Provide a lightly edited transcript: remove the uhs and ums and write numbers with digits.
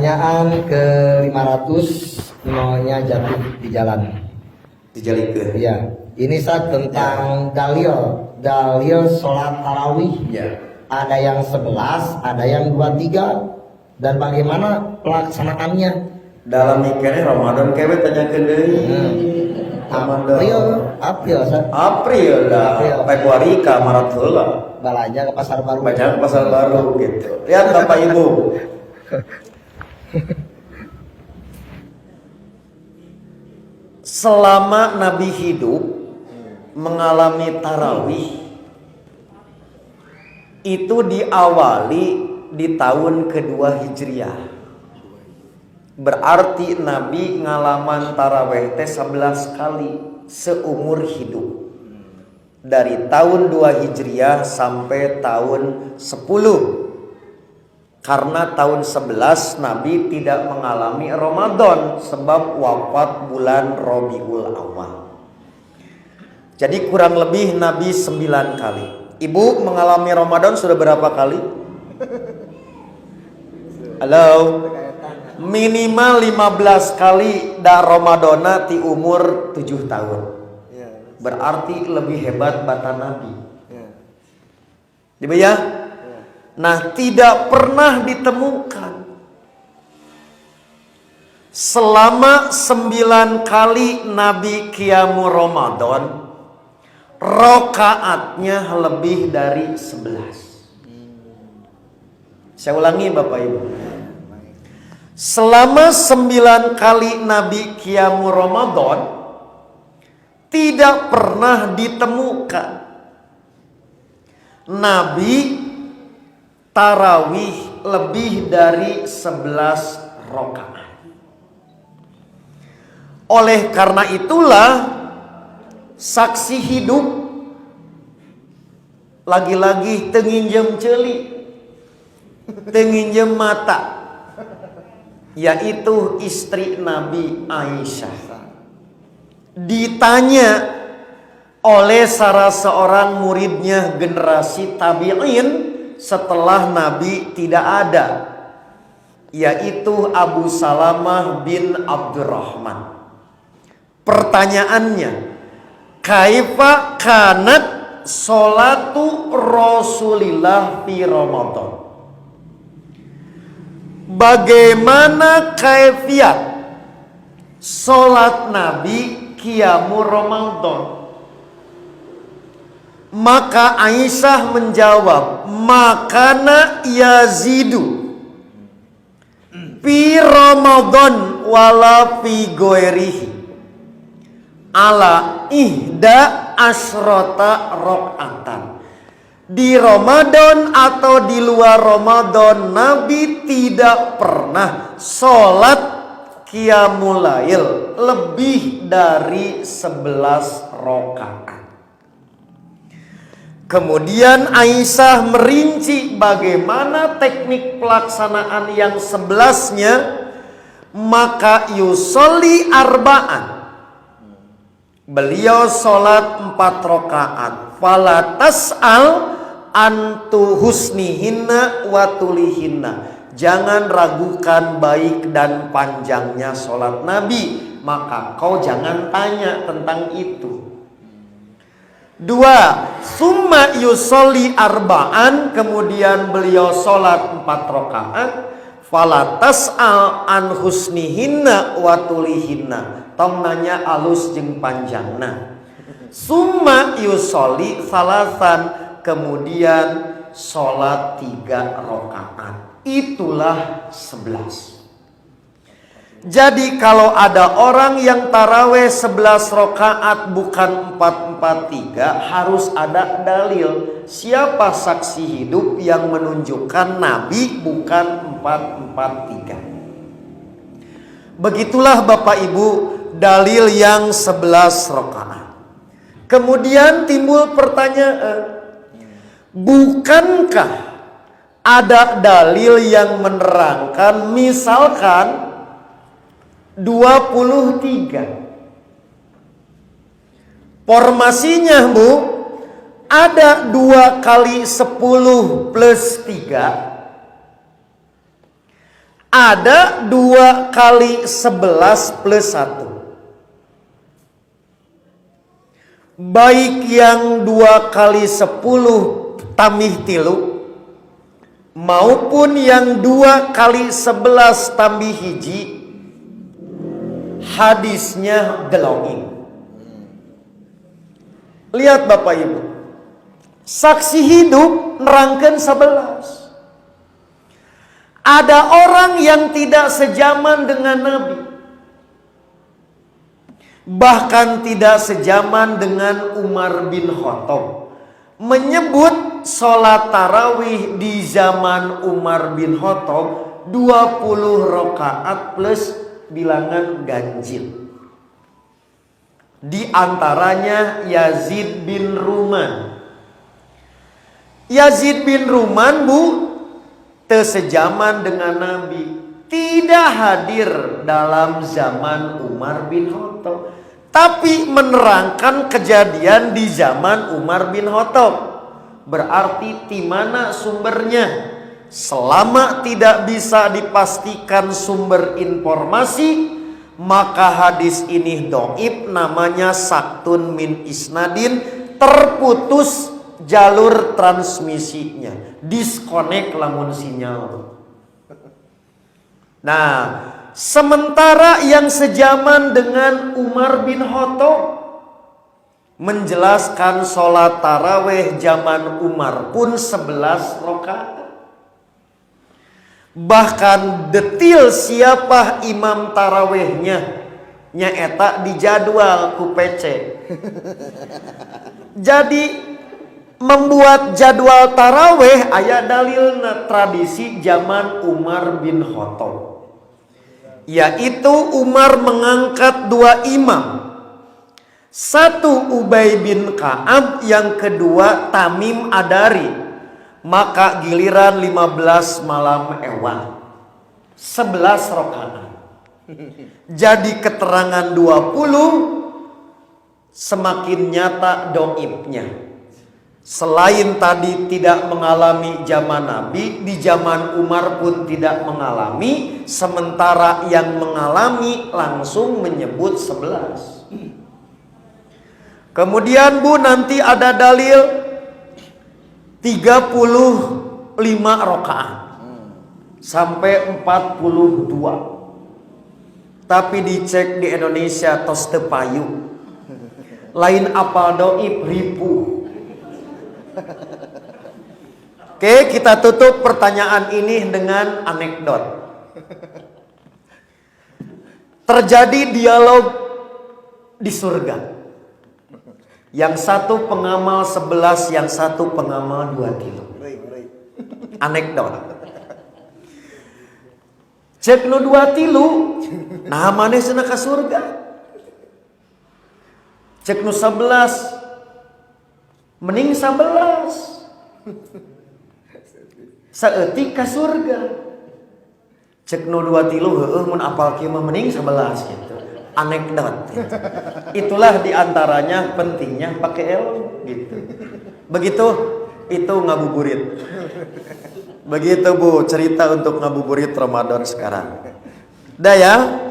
Pertanyaan ke-500, nolnya jatuh di jalan. Dijalikeun. Iya. Ini saat tentang dalil sholat tarawih. Ya. Ada yang 11, ada yang 23. Dan bagaimana pelaksanaannya? Dalam mikirnya Ramadan kewe tanyakeun deui. April April Februari ka Maret heula. balanja ke pasar baru. Baca ke pasar baru gitu. Lihat Bapak Ibu. Selama Nabi hidup mengalami tarawih itu diawali di tahun kedua Hijriah. Berarti Nabi ngalaman tarawih teh 11 kali seumur hidup. Dari tahun 2 Hijriah sampai tahun 10. Karena tahun 11 Nabi tidak mengalami Ramadan sebab wafat bulan Rabiul Awal. Jadi kurang lebih Nabi 9 kali. Ibu mengalami Ramadan sudah berapa kali? Halo? Minimal 15 kali da Ramadana ti umur 7 tahun. Berarti lebih hebat bata Nabi. Ya. Nah, tidak pernah ditemukan selama 9 kali Nabi Qiyamul Ramadan rokaatnya lebih dari 11. Saya ulangi Bapak Ibu. Selama 9 kali Nabi Qiyamul Ramadan tidak pernah ditemukan Nabi tarawih lebih dari 11 rakaat. Oleh karena itulah saksi hidup lagi-lagi tenginjem ceuli, tenginjem mata, yaitu istri Nabi Aisyah. Ditanya oleh salah seorang muridnya generasi tabi'in setelah Nabi tidak ada, yaitu Abu Salamah bin Abdurrahman. Pertanyaannya, kaifa kanat sholatu Rasulillah fi Ramadan? Bagaimana kaifiat sholat Nabi Qiyamul Ramadan? Maka Aisyah menjawab, makana yazidu fi Ramadan wala fi ghairihi ala ihda asrota rakaatan. Di Ramadan atau di luar Ramadan Nabi tidak pernah sholat Qiyamul Lail lebih dari 11 rakaat. Kemudian Aisyah merinci bagaimana teknik pelaksanaan yang 11-nya. Maka yusolli arba'an, beliau sholat 4 rakaat. Fala tas'al antu husnihinna wa tulihinna, jangan ragukan baik dan panjangnya sholat Nabi, maka kau jangan tanya tentang itu. 2. Summa yusolli arba'an, kemudian beliau sholat 4 rakaat. Fala tas'al an husnihinna wa tulihinna, tong nanya alus jeung panjangna. Summa yusolli salasan, kemudian sholat 3 rakaat. Itulah 11. Jadi kalau ada orang yang taraweh 11 rakaat bukan 4-4-3, harus ada dalil. Siapa saksi hidup yang menunjukkan Nabi bukan 4-4-3? Begitulah Bapak Ibu dalil yang 11 rakaat. Kemudian timbul pertanyaan, bukankah ada dalil yang menerangkan misalkan 23 formasinya Bu, ada 2 kali 10 plus 3, Ada 2 kali 11 plus 1. Baik yang 2 kali 10 tambih tilu, maupun yang 2 kali 11 tambih hiji, hadisnya gelonging. Lihat Bapak Ibu, saksi hidup nerangkan 11. Ada orang yang tidak sejaman dengan Nabi, bahkan tidak sejaman dengan Umar bin Khattab, menyebut sholat tarawih di zaman Umar bin Khattab 20 rakaat plus bilangan ganjil. Di antaranya Yazid bin Ruman. Yazid bin Ruman tersejaman dengan Nabi, tidak hadir dalam zaman Umar bin Khattab, tapi menerangkan kejadian di zaman Umar bin Khattab. Berarti di mana sumbernya? Selama tidak bisa dipastikan sumber informasi, maka hadis ini dhaif, namanya saktun min isnadin, terputus jalur transmisinya, disconnect lamun sinyal. Nah, sementara yang sejaman dengan Umar bin Khattab menjelaskan sholat taraweh zaman Umar pun 11 rakaat. Bahkan detil siapa imam tarawehnya nyaeta dijadwal ku PC. Jadi membuat jadwal taraweh aya dalilna tradisi zaman Umar bin Khattab, yaitu Umar mengangkat 2 imam, satu Ubay bin Ka'ab, yang kedua Tamim Adari. Maka giliran 15 malam ewan 11 rakaat. Jadi keterangan 20 semakin nyata dhaifnya. Selain tadi tidak mengalami zaman Nabi, di zaman Umar pun tidak mengalami, sementara yang mengalami langsung menyebut 11. Kemudian nanti ada dalil 35 rakaat sampai 42. Tapi dicek di Indonesia tos teu payu. Lain apal dhaif ribu. Oke, kita tutup pertanyaan ini dengan anekdot. Terjadi dialog di surga. Yang satu pengamal 11, yang satu pengamal 2 kilo. Anekdot. Cek nu 2 tilu, nah maneh cenah ka surga. Cek nu 11, mending 11. Saeutik ka surga. Cek nu 2 tilu, heueuh mun apal kieu mah mending 11 gitu. Anekdot. Itulah diantaranya pentingnya pakai ilmu gitu. Begitu itu ngabuburit. Begitu Bu cerita untuk ngabuburit Ramadan sekarang. Dah ya.